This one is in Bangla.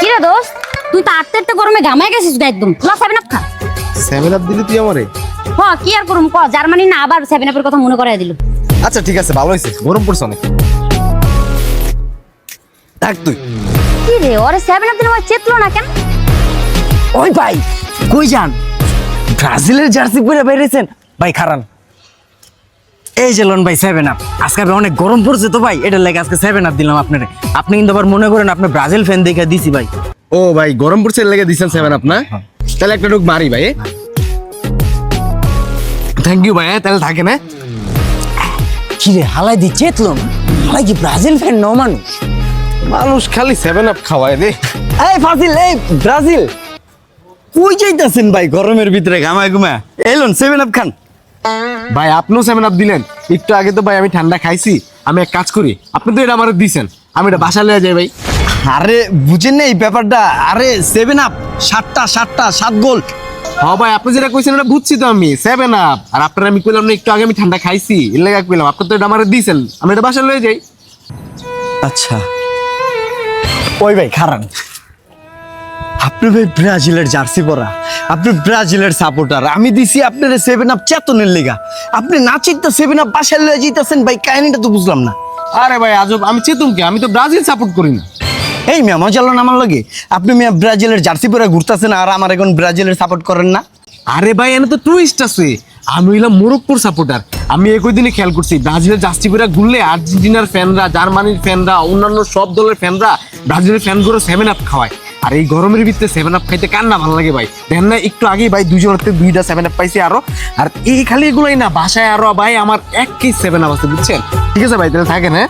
কি রে দোস্ত, তুই তো আটতে গরমে ঘামায় গেছিস একদম। ল 7 আপ খা। 7 আপ দিলি তুই আমারে? হ, কি আর করুম ক, জার্মানি না আবার 7 আপের কথা মনে করাই দিল। আচ্ছা ঠিক আছে, ভালো হয়েছে, গরম পড়ছে অনেক। থাক তুই। কি রে, ওরে 7 আপ দিলে ওই চেতলো না কেন? ওই ভাই কই যান? ব্রাজিলের জার্সি পরে বেরিয়েছেন ভাই, খারান। এই যে লন ভাই 7 আপ। আজকে অনেক গরম পড়ছে তো ভাই, এটার লাগে আজকে 7 আপ দিলাম আপনারে। আপনি কিন্তু আবার মনে করেন আপনি ব্রাজিল ফ্যান দেখে দিছি ভাই। ও ভাই, গরম পড়ছে লেগে দিছেন 7 আপ না? তাহলে একটা ঢুক মারি ভাই। থ্যাংক ইউ ভাই, তাহলে থাকে না। কি রে হালাই দি চেতলো না? হালাই কি ব্রাজিল ফ্যান ন মানুষ? মানুষ খালি 7 আপ খাওয়ায় রে। এই ফাজিল, এই ব্রাজিল কই যাইতাছেন ভাই গরমের ভিতরে ঘামায় ঘুমায়? এলন 7 আপ খান। ভাই আপনিও 7 আপ দিলেন একটু আগে, তো ভাই আমি ঠান্ডা খাইছি। আমি এক কাজ করি, আপনি তো এটা আমার দিছেন, আমি এটা বাসা লয়ে যাই ভাই। আরে বুঝেন না এই ব্যাপারটা? আরে 7 আপ 7 গোল। হ্যাঁ ভাই, আপনি যেটা কইছেন এটা বুঝছি তো আমি, 7 আপ। আর আপনার আমি কইলাম না একটু আগে আমি ঠান্ডা খাইছি, এর লাগা কইলাম। আপনি তো এটা আমার দিছেন, আমি এটা বাসা লয়ে যাই। আচ্ছা ওই ভাই খারান, আপনি ভাই ব্রাজিলের জার্সি পরা, আপনি ব্রাজিলের সাপোর্টার, আমি দিছি আপনার 7 আপ চেতনের লিগা, আপনি না চিন্তা 7 আপ বাসায় লয়ে যাইতেছেন ভাই, কাহিনীটা তো বুঝলাম না। আরে ভাই আজব, আমি চেতুম কে? আমি তো ব্রাজিল সাপোর্ট করি না। এই মিয়া মজা হলো না আমার লগে? আপনি মিয়া ব্রাজিলের জার্সি পরে ঘুরতেছেন আর আমার এখন ব্রাজিলের সাপোর্ট করেন না? আরে ভাই এনে তো টুইস্ট আছে, আমি হইলাম মোরক্কোর সাপোর্টার। আমি একই দিনে খেয়াল করছি ব্রাজিলের জার্সি পরে ঘুরলে আর্জেন্টিনার ফ্যানরা, জার্মানির ফ্যানরা, অন্যান্য সব দলের ফ্যানরা ব্রাজিলের ফ্যানগুলো 7 আপ খাওয়ায়। আর এই গরমের ভিতরে 7 আপ খাইতে কার না ভালো লাগে ভাই? দেখেন না একটু আগেই ভাই দুইজনের থেকে 2টা 7 আপ পাইছি আরো। আর এই খালি এগুলোই না, বাসায় আরো ভাই আমার 1 কেজি 7 আপ আছে, বুঝছেন? ঠিক আছে ভাই, তাহলে থাকেন। হ্যাঁ